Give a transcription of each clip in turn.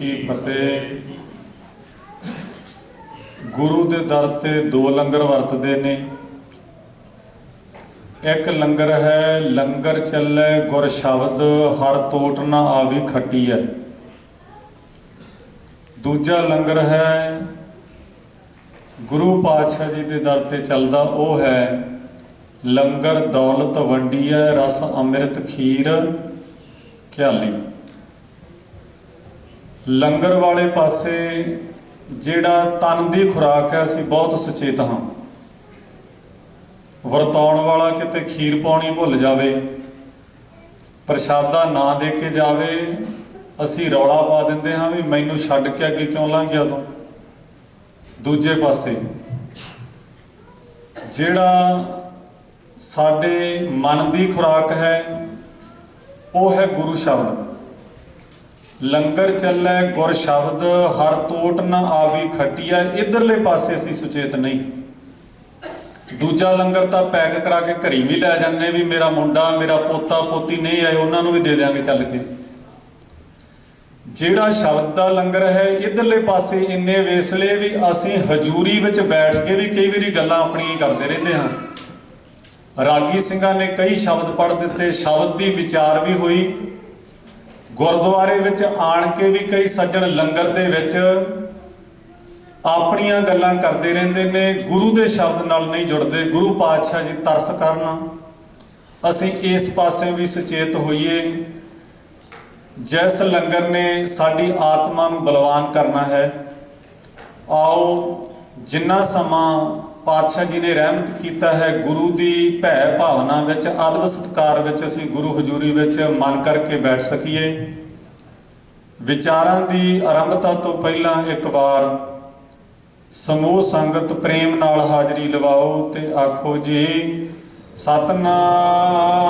की फतेह। गुरु के दर ते दो लंगर वरतते ने। एक लंगर है लंगर चले गुर शब्द हर तोट ना आवी खट्टी है। दूजा लंगर है गुरु पातशाह जी के दर ते चलदा वो है लंगर दौलत वंडी है रस अमृत खीर ख्याली। लंगर वाले पासे जिहड़ा तन की खुराक है असीं बहुत सुचेत हाँ। वरताउण वाला किते खीर पाउणी भुल जावे, प्रशादा ना दे के जावे, असीं रौला पा दिंदे हाँ भी मैनूं छड्ड के अगे क्यों लंघ गया तूं। दूजे पासे जिहड़ा साडे मन की खुराक है वो है गुरु शब्द। लंगर चलै गुर शब्द हर तोट ना आवी खट्टी है। इधरले पासे असीं सुचेत नहीं। दूजा लंगर तो पैक करा के घरी भी लै जाने भी मेरा मुंडा मेरा पोता पोती नहीं आए उन्होंने भी दे देंगे चल के। जिहड़ा शब्द का लंगर है इधरले पासे इन्ने वेसले भी असीं हजूरी विच बैठ के भी कई बारी गल्लां अपणियां करते रहते हाँ। रागी ਸਿੰਘਾਂ ने कई शब्द पढ़ दिते, शब्द की विचार भी हुई। गुरुद्वारे विच आण के भी कई सज्जण लंगर दे विच अपनियां गल्लां करते रहंदे ने, गुरु के शब्द नाल नहीं जुड़ते। गुरु पातशाह जी तरस करना असीं इस पासे भी सुचेत होइए। जिस लंगर ने साडी आत्मा नूं बलवान करना है, आओ जिन्ना समा पातशाह जी ने रहमत कीता है गुरु की भै भावना विच अदब सत्कार विच असीं गुरु हजूरी विच मन करके बैठ सकीए। विचारां की आरंभता तो पहला एक बार समूह संगत प्रेम नाल हाजरी लवाओ ते आखो जी सतनाम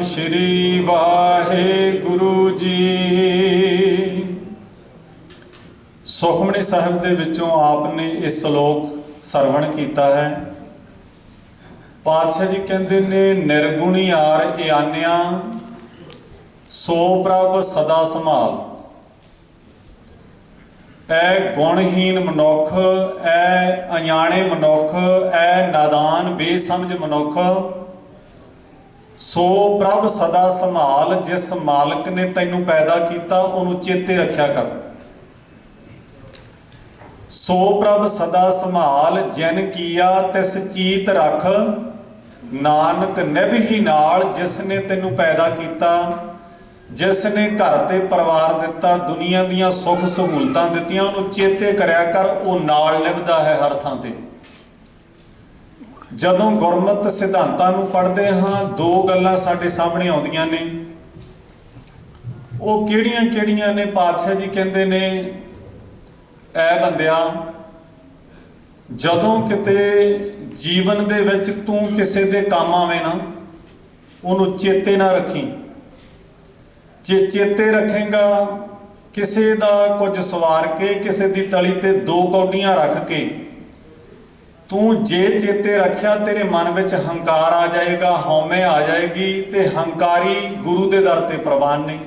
श्री वाहिगुरु जी। सुखमनी साहिब दे विचों आपने इस श्लोक सरवण किया है। पातशाह जी कहते ने निर्गुणी यार इयानिया सो प्रभ सदा संभाल। ऐ गुणहीन मनुख ऐ अजाणे मनुख ऐ नादान बेसमझ मनुख सो प्रभ सदा संभाल। जिस मालिक ने तैनू पैदा किया उन्होंने चेते रखा कर। सो प्रभ सदा संभाल जिन किया तिस चीत रख। नानक निभही नाल जिसने तेनू पैदा किया, जिसने घर ते परिवार दिता, दुनिया दियां सुख सहूलतां दित्तियां, उन्होंने चेते करया कर। वो नाल निभदा है हर थां ते। जदों गुरमत सिद्धांतां नूं पढ़दे हाँ दो गल्लां साडे सामने आउंदियां ने। वो किहड़ियां ने? पातशाह जी कहंदे ने ऐ बंदिया जदों किते जीवन दे विच तूं किसे दे काम आवे ना उन्होंने चेते ना रखी। जे चेते रखेगा किसे दा कुछ सवार के किसे दी तली ते दो कौडियां रख के तू जे चेते रखिया तेरे मन विच हंकार आ जाएगा, हौमे आ जाएगी। ते हंकारी गुरु दे दर ते प्रवान नहीं।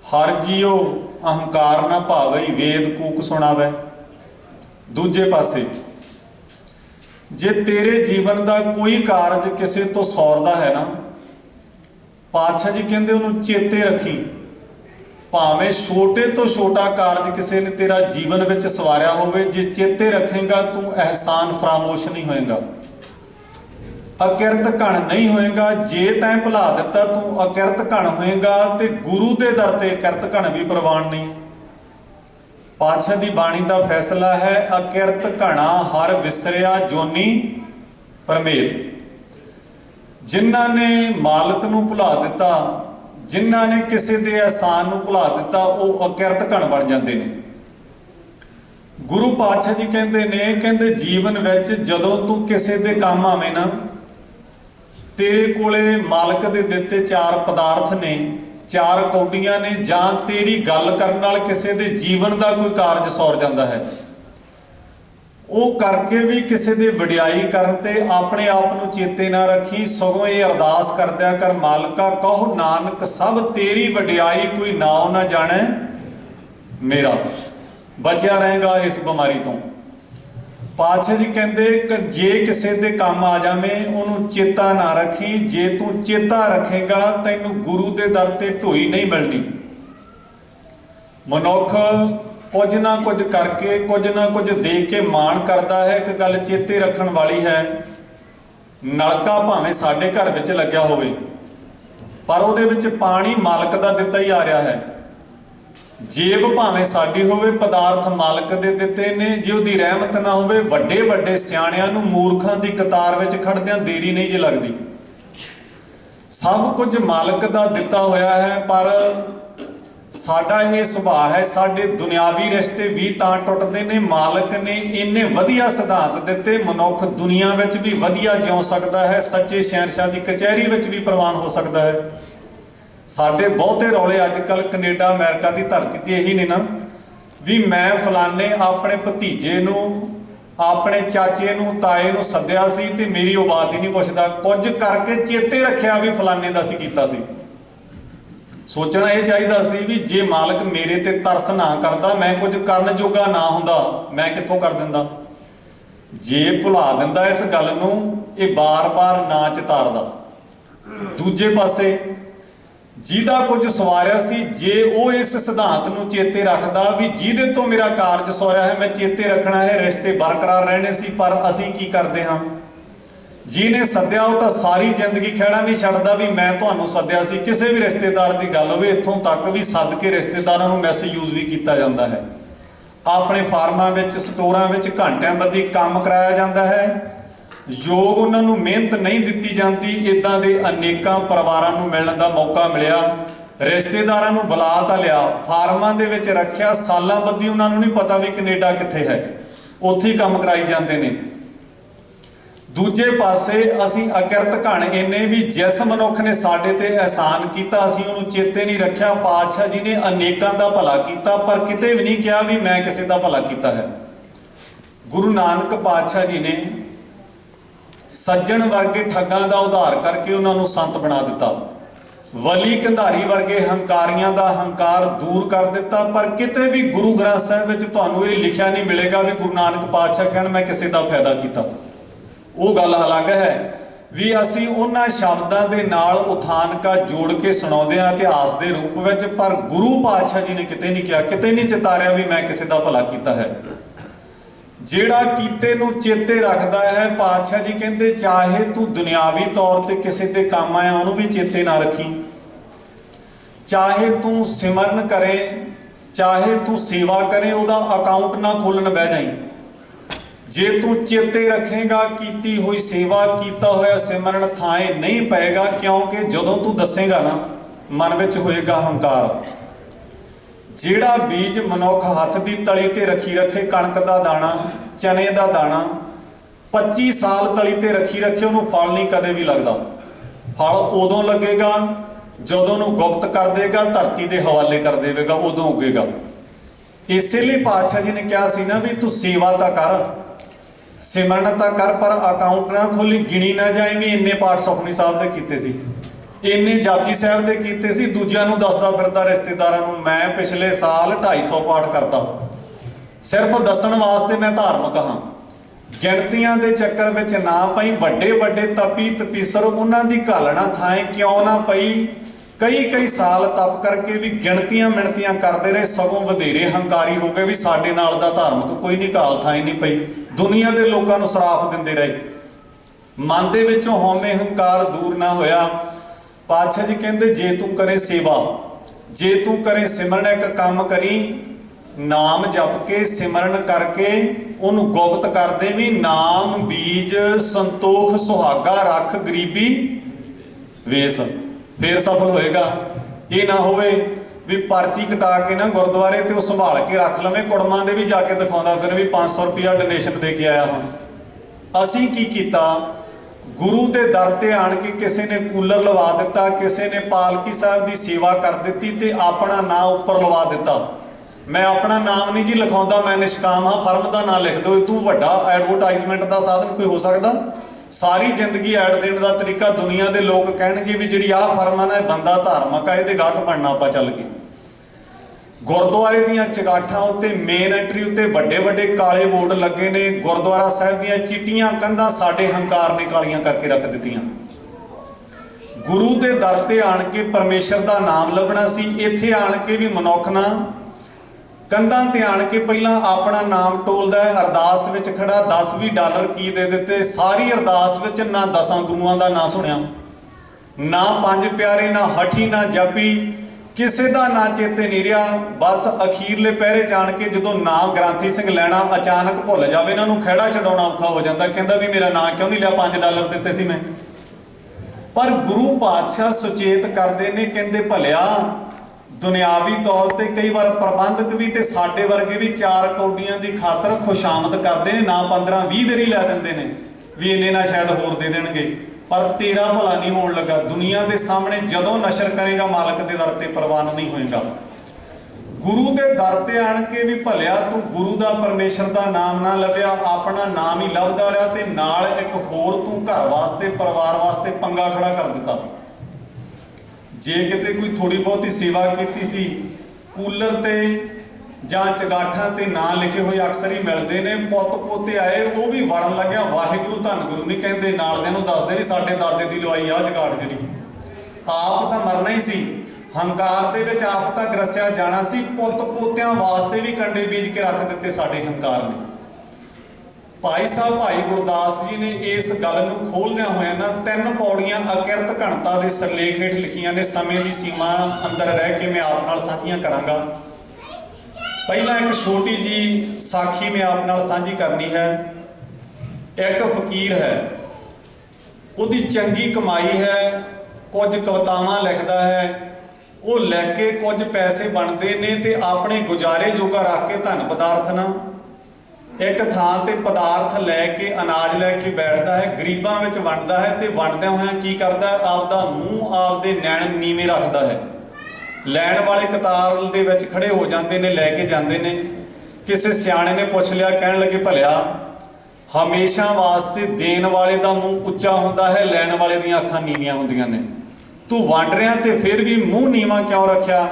हर जियो अहंकार ना भावे वेद कूक सुनावे। दूजे पासे जे तेरे जीवन का कोई कारज किसी तो सौरदा है ना, पातशाह जी कहते उन्होंने चेते रखी। भावें छोटे तो छोटा कारज किसी ने तेरा जीवन विच सवारिया होवे, जे चेते रखेगा तू एहसान फरामोश नहीं होएगा, अकिरत घण नहीं होएगा। जे तैं भुला दिता तू अकिरत घण होएगा। तो गुरु के दर ते अकिरत घण भी प्रवान नहीं। पातशाह की बाणी का फैसला है अकिरत घणा हर विसरिया जोनी परमेत। जिन्हां ने मालक नूं भुला दिता, जिन्हां ने किसी के एहसान नूं भुला दिता, वो अकिरत घण बन जाते हैं। गुरु पातशाह जी कहते जीवन विच जदों तू किसी के काम आवे ना, तेरे कोले मालक दे दिते चार पदार्थ ने, चार कौडियां ने, जां तेरी गल करन नाल किसी दे जीवन का कोई कारज सौर जाता है, वो करके भी किसी की वडियाई करते अपने आप को चेते ना रखी। सगों ये अरदास कर दिया कर मालका कहो नानक सब तेरी वडियाई कोई नाओ ना जाने मेरा, बचिया रहेगा इस बीमारी तो। पातशाह जी कहते कि जे किसी के काम आ जावे उन्होंने चेता ना रखी, जे तू चेता रखेगा तैनू गुरु के दर ते ढोई नहीं मिलनी। मनुख कुछ ना कुछ करके कुछ ना कुछ दे के माण करता है। एक गल चेते रखण वाली है, नलका भावें साडे घर विच लग्या होवे पर उहदे विच पानी मालक दा दिता ही आ रहा है। जेब भावें साडी होवे, पदार्थ मालक दे दिते ने। जे उहदी रहमत ना होवे, वड्डे वड्डे सियाणियां नूं मूर्खां दी कतार विच खड़दियां देरी नहीं जे लगदी। सब कुछ मालक दा दिता होया है, पर साडा ये सुभाਅ है, साडे दुनियावी रिश्ते भी तां टुटदे ने। मालक ने इन्ने वधिया सिद्धांत दिते, मनुख दुनिया विच भी वधिया जिउं सकदा है, सच्चे शहनशाह दी कचहरी विच भी प्रवान हो सकदा है। साडे बहुते रौले अजकल कनेडा अमेरिका की धरती ते यही ने ना भी मैं फलाने अपने भतीजे नूं, अपने चाचे नूं, ताए नूं सद्दिया सी ते मेरी वो बात ही नहीं पुछदा। कुछ करके चेते रखिया भी फलाने दा सी कीता सी। सोचना ये चाहिदा सी भी जे मालक मेरे ते तरस ना करदा, मैं कुछ करन जोगा ना हुंदा, मैं कित्थों कर दिंदा। जे भुला दिंदा इस गल नूं, ये बार बार ना चितारदा। दूजे पासे जिहदा कुछ सवारिया सी, जे वो इस सिद्धांत नूं चेते रखदा भी जिहदे तो मेरा कारज सौरिया है, मैं चेते रखना है, रिश्ते बरकरार रहने सी। पर असीं की करदे हां, जिहने सद्दिया वो तो सारी जिंदगी खैड़ा नहीं छड्डदा भी मैं तुहानूं सद्दिया सी। किसी भी रिश्तेदार की गल होवे, इत्थों तक भी सद के रिश्तेदारां नूं मिसयूज भी किया जाता है। अपने फार्मां विच, स्टोरां विच घंटिਆਂ बद्धी काम कराया जाता है, योग उन्होंने मेहनत नहीं दी जाती। इदां दे अनेकां परिवारां नूं मिलण दा मौका मिलिया, रिश्तेदारां नूं बुला तां लिया, फार्मां दे विच रखिया, सालां बद्धी उन्होंने नहीं पता भी कनेडा कित्थे है, उत्थे ही काम कराई जाते हैं। दूजे पासे असीं अकिरत घण इन्ने भी जिस मनुख ने साडे ते एहसान कीता असीं उहनूं चेते नहीं रखिया। पातशाह जी ने अनेकां दा भला कीता, पर किते भी नहीं कहा भी मैं किसी दा भला कीता है। गुरु नानक पातशाह जी ने सज्जण वर्गे ठगां दा उधार करके उन्होंने संत बना दिता। वली कंधारी वर्गे हंकारियां दा हंकार दूर कर दिता। पर किते भी गुरु ग्रंथ साहिब विच तुहानूं ये लिखिया नहीं मिलेगा भी गुरु नानक पातशाह कहण मैं किसी दा फायदा कीता। वो गल अलग है भी असीं उन्हां शब्दां दे नाल उथानका जोड़ के सुणाउंदे हां इतिहास के रूप विच, पर गुरु पातशाह जी ने किते नहीं कहा, किते नहीं चितारिया भी मैं किसी दा भला कीता है। ਜਿਹੜਾ ਕੀਤੇ ਨੂੰ चेते रखता है, पातशाह जी कहते चाहे तू दुनियावी तौर पर किसी के काम आया उन्होंने भी चेते ना रखी, चाहे तू सिमरन करे, चाहे तू सेवा करे, ਉਹਦਾ अकाउंट ना खोलन बह जाई। जे तू चेते रखेगा कीती हुई सेवा, कीता होया सिमरन थाए नहीं पेगा, क्योंकि जदों तू दसेगा ना मन विच होएगा हंकार। ਜਿਹੜਾ बीज मनुख हथ की तली ते रखी रखे, कणक का दाना, चने का दाना 25 साल तली ते रखी रखे, उन्होंने फल नहीं कदे भी लगता। फल उदों लगेगा जदों उन्होंने गुप्त कर देगा, धरती के हवाले कर देगा, उदों उगेगा। इसलिए पातशाह जी ने कहा सी ना भी तू सेवा तो कर, सिमरन तो कर, पर अकाउंट ना खोली, गिनी ना जाए भी इन्ने पाठ सुखमनी साहब के कीते सी, इन्ने जापजी साहब के कीते सी, दूजिਆਂ ਨੂੰ दसदा फिरदा रिश्तेदारां ਨੂੰ मैं पिछले साल 250 पाठ करता। सिर्फ दसन वास्ते मैं धार्मिक हाँ, गिणतियां दे चक्कर विच ना पई। वड्डे वड्डे तपी तपीसर उन्हां दी घालना थाएं क्यों ना पई, कई कई साल तप करके भी गिणतियां मिणतियां करते रहे, सगों वधेरे हंकारी हो गए भी साडे नाल दा धार्मिक कोई नहीं, घाल थाएं नहीं पई। दुनिया के लोगों को सराफ दिंदे रहे, मन दे विचों हौमे हंकार दूर ना होया। पातशाह जी कहते जे तू करे सेवा, जे तू करे सिमरन, एक काम करी, नाम जप के सिमरन करके उन्होंने गुप्त कर दे भी नाम बीज संतोख सुहागा रख गरीबी वेस, फिर सफल होएगा। ये ना होवे भी पर्ची कटा के ना गुरुद्वारे ते संभाल के रख लवे, कुड़मां दे भी जाके दिखाउंदा फिर भी 500 रुपया डोनेशन दे के आया हाँ। असीं की कीता, गुरु के दर ते आण के किसी ने कूलर लवा दिता, किसी ने पालकी साहब की सेवा कर दी ते अपना नाम उपर लवा दिता। मैं अपना नाम नहीं जी लिखाउंदा, मैं निष्काम हाँ, फर्म का नाम लिख दो। तू वड्डा एडवरटाइजमेंट का साधन कोई हो सकता? सारी जिंदगी ऐड देने का तरीका दुनिया के लोग कहेंगे भी जी आ फर्म है ना बंदा धार्मिक है, ये गाहक बनना आप चल गए। ਗੁਰਦੁਆਰੇ ਦੀਆਂ ਚਗਾਠਾਂ ਉੱਤੇ ਮੇਨ ਐਂਟਰੀ ਉੱਤੇ ਵੱਡੇ ਵੱਡੇ ਕਾਲੇ ਬੋਰਡ ਲੱਗੇ ਨੇ। ਗੁਰਦੁਆਰਾ ਸਾਹਿਬ ਦੀਆਂ ਚਿੱਟੀਆਂ ਕੰਧਾਂ ਸਾਡੇ ਹੰਕਾਰ ਨੇ ਕਾਲੀਆਂ ਕਰਕੇ ਰੱਖ ਦਿੱਤੀਆਂ। ਗੁਰੂ ਦੇ ਦਰ ਤੇ ਆਣ ਕੇ ਪਰਮੇਸ਼ਰ ਦਾ ਨਾਮ ਲੱਭਣਾ ਸੀ। ਇੱਥੇ ਆਣ ਕੇ ਵੀ ਮਨੁੱਖ ਨਾ ਕੰਧਾਂ ਤੇ ਆਣ ਕੇ ਪਹਿਲਾਂ ਆਪਣਾ ਨਾਮ ਟੋਲਦਾ ਹੈ। ਅਰਦਾਸ ਵਿੱਚ ਖੜਾ 10-20 ਡਾਲਰ ਕੀ ਦੇ ਦਿੱਤੇ। ਸਾਰੀ ਅਰਦਾਸ ਵਿੱਚ ਨਾ 10 ਗੁਰੂਆਂ ਦਾ ਨਾਂ ਸੁਣਿਆ, ਨਾ 5 ਪਿਆਰੇ, ਨਾ ਹਠੀ, ਨਾ ਜਾਪੀ, ਕਿਸੇ ਦਾ ਨਾਂ ਚੇਤੇ ਨਹੀਂ ਰਿਹਾ। ਬਸ ਅਖੀਰਲੇ ਪਹਿਰੇ ਜਾਣ ਕੇ ਜਦੋਂ ਨਾਂ ਗ੍ਰੰਥੀ ਸਿੰਘ ਲੈਣਾ ਅਚਾਨਕ ਭੁੱਲ ਜਾਵੇ, ਇਹਨਾਂ ਨੂੰ ਖਹਿੜਾ ਛਡਾਉਣਾ ਔਖਾ ਹੋ ਜਾਂਦਾ। ਕਹਿੰਦਾ ਵੀ ਮੇਰਾ ਨਾਂ ਕਿਉਂ ਨਹੀਂ ਲਿਆ, 5 ਡਾਲਰ ਦਿੱਤੇ ਸੀ ਮੈਂ। ਪਰ ਗੁਰੂ ਪਾਤਸ਼ਾਹ ਸੁਚੇਤ ਕਰਦੇ ਨੇ, ਕਹਿੰਦੇ ਭਲਿਆ ਦੁਨਿਆਵੀ ਤੌਰ ਤੇ ਕਈ ਵਾਰ ਪ੍ਰਬੰਧਕ ਵੀ ਤੇ ਸਾਡੇ ਵਰਗੇ ਵੀ 4 ਕੌਡੀਆਂ ਦੀ ਖਾਤਰ ਖੁਸ਼ਾਮਦ ਕਰਦੇ ਨੇ, ਨਾ 15-20 ਵਾਰੀ ਲੈ ਦਿੰਦੇ ਨੇ ਵੀ ਇੰਨੇ ਨਾ ਸ਼ਾਇਦ ਹੋਰ ਦੇ ਦੇਣਗੇ। ਪਰ ਤੇਰਾ ਭਲਾ ਨਹੀਂ ਹੋਣ ਲੱਗਾ। ਦੁਨੀਆ ਦੇ ਸਾਹਮਣੇ ਜਦੋਂ ਨਸ਼ਰ ਕਰੇਗਾ ਮਾਲਕ ਦੇ ਦਰ ਤੇ ਪ੍ਰਵਾਨ ਨਹੀਂ ਹੋਏਗਾ। ਗੁਰੂ ਦੇ ਦਰ ਤੇ ਆਣ ਕੇ ਵੀ ਭਲਿਆ ਤੂੰ ਗੁਰੂ ਦਾ ਪਰਮੇਸ਼ਰ ਦਾ ਨਾਮ ਨਾ ਲੱਭਿਆ, ਆਪਣਾ ਨਾਮ ਹੀ ਲੱਭਦਾ ਰਿਹਾ ਤੇ ਨਾਲ ਇੱਕ ਹੋਰ ਤੂੰ ਘਰ ਵਾਸਤੇ ਪਰਿਵਾਰ ਵਾਸਤੇ ਪੰਗਾ ਖੜਾ ਕਰ ਦਿੱਤਾ। ਜੇ ਕਿਤੇ ਕੋਈ ਥੋੜੀ ਬਹੁਤੀ ਸੇਵਾ ਕੀਤੀ ਸੀ, ਕੂਲਰ ਤੇ ਜਾਂ ਚਗਾਠਾਂ ਤੇ ਨਾਂ ਲਿਖੇ ਹੋਏ ਅਕਸਰ ਹੀ ਮਿਲਦੇ ਨੇ। ਪੁੱਤ ਪੋਤੇ ਆਏ, ਉਹ ਵੀ ਵੜਨ ਲੱਗਿਆ ਵਾਹਿਗੁਰੂ ਧੰਨ ਗੁਰੂ ਨਹੀਂ ਕਹਿੰਦੇ, ਨਾਲ ਦੇ ਨੂੰ ਦੱਸਦੇ ਵੀ ਸਾਡੇ ਦਾਦੇ ਦੀ ਲਵਾਈ ਆ ਚਗਾਠ ਜਿਹੜੀ। ਆਪ ਤਾਂ ਮਰਨਾ ਹੀ ਸੀ, ਹੰਕਾਰ ਦੇ ਵਿੱਚ ਆਪ ਤਾਂ ਗਰਸਿਆ ਜਾਣਾ ਸੀ। ਪੁੱਤ ਪੋਤਿਆਂ ਵਾਸਤੇ ਵੀ ਕੰਡੇ ਬੀਜ ਕੇ ਰੱਖ ਦਿੱਤੇ ਸਾਡੇ ਹੰਕਾਰ ਨੇ। ਭਾਈ ਸਾਹਿਬ ਭਾਈ ਗੁਰਦਾਸ ਜੀ ਨੇ ਇਸ ਗੱਲ ਨੂੰ ਖੋਲ੍ਹਦਿਆਂ ਹੋਇਆਂ ਨਾ 3 ਪੌੜੀਆਂ ਅਕਿਰਤ ਘਣਤਾ ਦੇ ਸਿਰਲੇਖ ਹੇਠ ਲਿਖੀਆਂ ਨੇ। ਸਮੇਂ ਦੀ ਸੀਮਾ ਅੰਦਰ ਰਹਿ ਕੇ ਮੈਂ ਆਪ ਨਾਲ ਸਾਂਝੀਆਂ ਕਰਾਂਗਾ। ਪਹਿਲਾਂ ਇੱਕ ਛੋਟੀ ਜੀ ਸਾਖੀ ਮੈਂ ਆਪ ਨਾਲ ਸਾਂਝੀ ਕਰਨੀ ਹੈ। ਇੱਕ ਫਕੀਰ ਹੈ, ਉਹਦੀ ਚੰਗੀ ਕਮਾਈ ਹੈ, ਕੁਝ ਕਵਿਤਾਵਾਂ ਲਿਖਦਾ ਹੈ। ਉਹ ਲਿਖ ਕੇ ਕੁਝ ਪੈਸੇ ਬਣਦੇ ਨੇ ਤੇ ਆਪਣੇ ਗੁਜ਼ਾਰੇ ਜੋਗਾ ਰੱਖ ਕੇ ਧਨ ਪਦਾਰਥ ਨਾ ਇੱਕ ਥਾਂ ਤੇ ਪਦਾਰਥ ਲੈ ਕੇ ਅਨਾਜ ਲੈ ਕੇ ਬੈਠਦਾ ਹੈ, ਗਰੀਬਾਂ ਵਿੱਚ ਵੰਡਦਾ ਹੈ। ਤੇ ਵੰਡਦਿਆਂ ਹੋਇਆਂ ਕੀ ਕਰਦਾ ਹੈ, ਆਪਦਾ ਮੂੰਹ ਆਪਦੇ ਨੈਣ ਨੀਵੇਂ ਰੱਖਦਾ ਹੈ। ਲੈਣ ਵਾਲੇ ਕਤਾਰ ਦੇ ਵਿੱਚ ਖੜੇ ਹੋ ਜਾਂਦੇ ਨੇ, ਲੈ ਕੇ ਜਾਂਦੇ ਨੇ। ਕਿਸੇ ਸਿਆਣੇ ਨੇ ਪੁੱਛ ਲਿਆ, ਕਹਿਣ ਲੱਗੇ ਭਲਿਆ ਹਮੇਸ਼ਾ ਵਾਸਤੇ ਦੇਣ ਵਾਲੇ ਦਾ ਮੂੰਹ ਉੱਚਾ ਹੁੰਦਾ ਹੈ, ਲੈਣ ਵਾਲੇ ਦੀਆਂ ਅੱਖਾਂ ਨੀਵੀਆਂ ਹੁੰਦੀਆਂ ਨੇ। ਤੂੰ ਵੰਡ ਰਿਹਾ ਤੇ ਫਿਰ ਵੀ ਮੂੰਹ ਨੀਵਾਂ ਕਿਉਂ ਰੱਖਿਆ?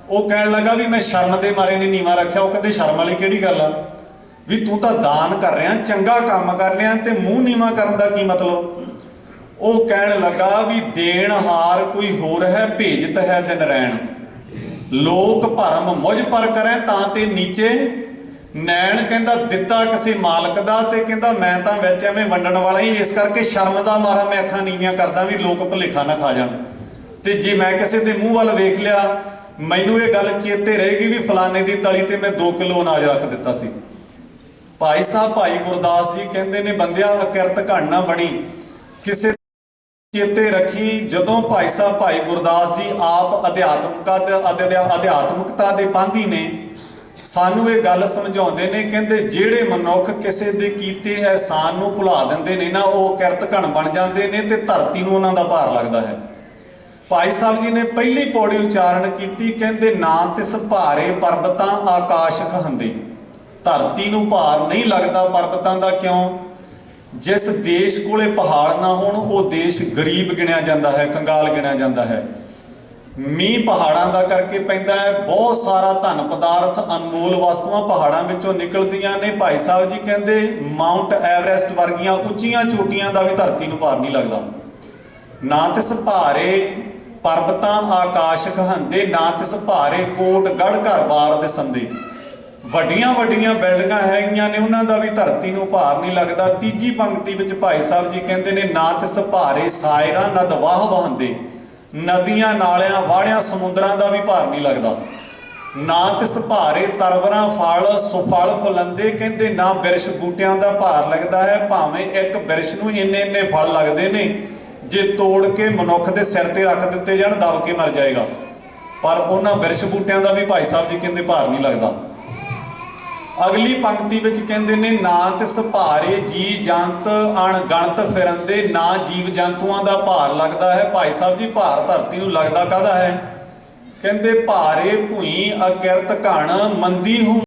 ਉਹ ਕਹਿਣ ਲੱਗਾ ਵੀ ਮੈਂ ਸ਼ਰਮ ਦੇ ਮਾਰੇ ਨੇ ਨੀਵਾਂ ਰੱਖਿਆ। ਉਹ ਕਹਿੰਦੇ ਸ਼ਰਮ ਵਾਲੀ ਕਿਹੜੀ ਗੱਲ ਆ, ਵੀ ਤੂੰ ਤਾਂ ਦਾਨ ਕਰ ਰਿਹਾ, ਚੰਗਾ ਕੰਮ ਕਰ ਰਿਹਾ, ਤੇ ਮੂੰਹ ਨੀਵਾਂ ਕਰਨ ਦਾ ਕੀ ਮਤਲਬ? ਉਹ ਕਹਿਣ ਲੱਗਾ ਵੀ ਦੇਣਹਾਰ ਕੋਈ ਹੋਰ ਹੈ, ਭੇਜਤ ਹੈ ਦਿਨ ਰੈਣ। ਲੋਕ ਭਰਮ ਮੁਝ ਪਰ ਕਰੈ ਤਾਂ ਤੇ ਨੀਚੇ ਨੈਣ। ਕਹਿੰਦਾ ਦਿੱਤਾ ਕਿਸੇ ਮਾਲਕ ਦਾ ਤੇ ਕਹਿੰਦਾ ਮੈਂ ਤਾਂ ਵਿੱਚ ਐਵੇਂ ਵੰਡਣ ਵਾਲਾ ਹੀ, ਇਸ ਕਰਕੇ ਸ਼ਰਮ ਦਾ ਮਾਰਾ ਮੈਂ ਅੱਖਾਂ ਨੀਵੀਆਂ ਕਰਦਾ ਵੀ ਲੋਕ ਭੁਲੇਖਾ ਨਾ ਖਾ ਜਾਣ। ਤੇ ਜੇ ਮੈਂ ਕਿਸੇ ਦੇ ਮੂੰਹ ਵੱਲ ਵੇਖ ਲਿਆ, ਮੈਨੂੰ ਇਹ ਗੱਲ ਚੇਤੇ ਰਹੇਗੀ ਵੀ ਫਲਾਣੇ ਦੀ ਤਲੀ ਤੇ ਮੈਂ 2 ਕਿਲੋ ਅਨਾਜ ਰੱਖ ਦਿੱਤਾ ਸੀ। ਭਾਈ ਸਾਹਿਬ ਭਾਈ ਗੁਰਦਾਸ ਜੀ ਕਹਿੰਦੇ ਨੇ ਬੰਦਿਆ ਅਕਿਰਤ ਘਣ ਨਾ ਬਣੀ, ਕਿਸੇ ਚੇਤੇ ਰੱਖੀ। ਜਦੋਂ ਭਾਈ ਸਾਹਿਬ ਭਾਈ ਗੁਰਦਾਸ ਜੀ ਆਪ ਅਧਿਆਤਮਕਤਾ ਦੇ ਪਾਂਧੀ ਨੇ, ਸਾਨੂੰ ਇਹ ਗੱਲ ਸਮਝਾਉਂਦੇ ਨੇ। ਕਹਿੰਦੇ ਜਿਹੜੇ ਮਨੁੱਖ ਕਿਸੇ ਦੇ ਕੀਤੇ ਅਹਿਸਾਨ ਨੂੰ ਭੁਲਾ ਦਿੰਦੇ ਨੇ ਨਾ, ਉਹ ਅਕਿਰਤ ਘਣ ਬਣ ਜਾਂਦੇ ਨੇ ਤੇ ਧਰਤੀ ਨੂੰ ਉਹਨਾਂ ਦਾ ਭਾਰ ਲੱਗਦਾ ਹੈ। ਭਾਈ ਸਾਹਿਬ ਜੀ ਨੇ ਪਹਿਲੀ ਪੌੜੀ ਉਚਾਰਨ ਕੀਤੀ, ਕਹਿੰਦੇ ਨਾ ਤਿਸ ਭਾਰੇ ਪਰਬਤਾਂ ਆਕਾਸ਼ ਖਹੰਦੇ। ਧਰਤੀ ਨੂੰ ਭਾਰ ਨਹੀਂ ਲੱਗਦਾ ਪਰਬਤਾਂ ਦਾ, ਕਿਉਂ? ਜਿਸ ਦੇਸ਼ ਕੋਲੇ ਪਹਾੜ ਨਾ ਹੋਣ ਉਹ ਦੇਸ਼ ਗਰੀਬ ਗਿਣਿਆ ਜਾਂਦਾ ਹੈ, ਕੰਗਾਲ ਗਿਣਿਆ ਜਾਂਦਾ ਹੈ। ਮੀਂਹ ਪਹਾੜਾਂ ਦਾ ਕਰਕੇ ਪੈਂਦਾ ਹੈ, ਬਹੁਤ ਸਾਰਾ ਧਨ ਪਦਾਰਥ ਅਨਮੋਲ ਵਸਤੂਆਂ ਪਹਾੜਾਂ ਵਿੱਚੋਂ ਨਿਕਲਦੀਆਂ ਨੇ। ਭਾਈ ਸਾਹਿਬ ਜੀ ਕਹਿੰਦੇ ਮਾਊਂਟ ਐਵਰੈਸਟ ਵਰਗੀਆਂ ਉੱਚੀਆਂ ਚੋਟੀਆਂ ਦਾ ਵੀ ਧਰਤੀ ਨੂੰ ਭਾਰ ਨਹੀਂ ਲੱਗਦਾ। ਨਾ ਤਿਸ ਭਾਰੇ ਪਰਬਤਾਂ ਆਕਾਸ਼ ਖਹੰਦੇ, ਨਾ ਤਿਸ ਭਾਰੇ ਕੋਟ ਗੜ ਘਰ ਬਾਰ ਦੇ ਸੰਦੇ। ਵੱਡੀਆਂ ਵੱਡੀਆਂ ਬਿਲਡਿੰਗਾਂ ਹੈਗੀਆਂ ਨੇ, ਉਹਨਾਂ ਦਾ ਵੀ ਧਰਤੀ ਨੂੰ ਭਾਰ ਨਹੀਂ ਲੱਗਦਾ। ਤੀਜੀ ਪੰਕਤੀ ਵਿੱਚ ਭਾਈ ਸਾਹਿਬ ਜੀ ਕਹਿੰਦੇ ਨੇ ਨਾ ਤਿਸ ਭਾਰੇ ਸਾਇਰਾਂ ਨਦ ਵਾਹ ਵਹੰਦੇ। ਨਦੀਆਂ ਨਾਲਿਆਂ ਵਾੜਿਆਂ ਸਮੁੰਦਰਾਂ ਦਾ ਵੀ ਭਾਰ ਨਹੀਂ ਲੱਗਦਾ। ਨਾ ਤਿਸ ਭਾਰੇ ਤਰਵਰਾਂ ਫਲ ਸੁਫਲ ਫੁਲੰਦੇ। ਕਹਿੰਦੇ ਨਾ ਬਿਰਸ਼ ਬੂਟਿਆਂ ਦਾ ਭਾਰ ਲੱਗਦਾ ਹੈ, ਭਾਵੇਂ ਇੱਕ ਬਿਰਸ਼ ਨੂੰ ਇੰਨੇ ਇੰਨੇ ਫਲ ਲੱਗਦੇ ਨੇ, ਜੇ ਤੋੜ ਕੇ ਮਨੁੱਖ ਦੇ ਸਿਰ ਤੇ ਰੱਖ ਦਿੱਤੇ ਜਾਣ ਦਬ ਕੇ ਮਰ ਜਾਏਗਾ। ਪਰ ਉਹਨਾਂ ਬਿਰਸ਼ ਬੂਟਿਆਂ ਦਾ ਵੀ ਭਾਈ ਸਾਹਿਬ ਜੀ ਕਹਿੰਦੇ ਭਾਰ ਨਹੀਂ ਲੱਗਦਾ। ਅਗਲੀ ਪੰਕਤੀ ਵਿੱਚ ਕਹਿੰਦੇ ਨੇ ਨਾ ਤਿਸ ਭਾਰੇ ਜੀ ਜੰਤ ਅਣਗਣਤ ਫਿਰੰਦੇ। ਨਾ ਜੀਵ ਜੰਤੂਆਂ ਦਾ ਭਾਰ ਲੱਗਦਾ ਹੈ। ਭਾਈ ਸਾਹਿਬ ਜੀ ਭਾਰ ਧਰਤੀ ਨੂੰ ਲੱਗਦਾ ਕਾਹਦਾ ਹੈ? ਕਹਿੰਦੇ ਭਾਰੇ ਭੂਈ ਅਕਿਰਤ ਘਣ ਮੰਦੀ ਹੂੰ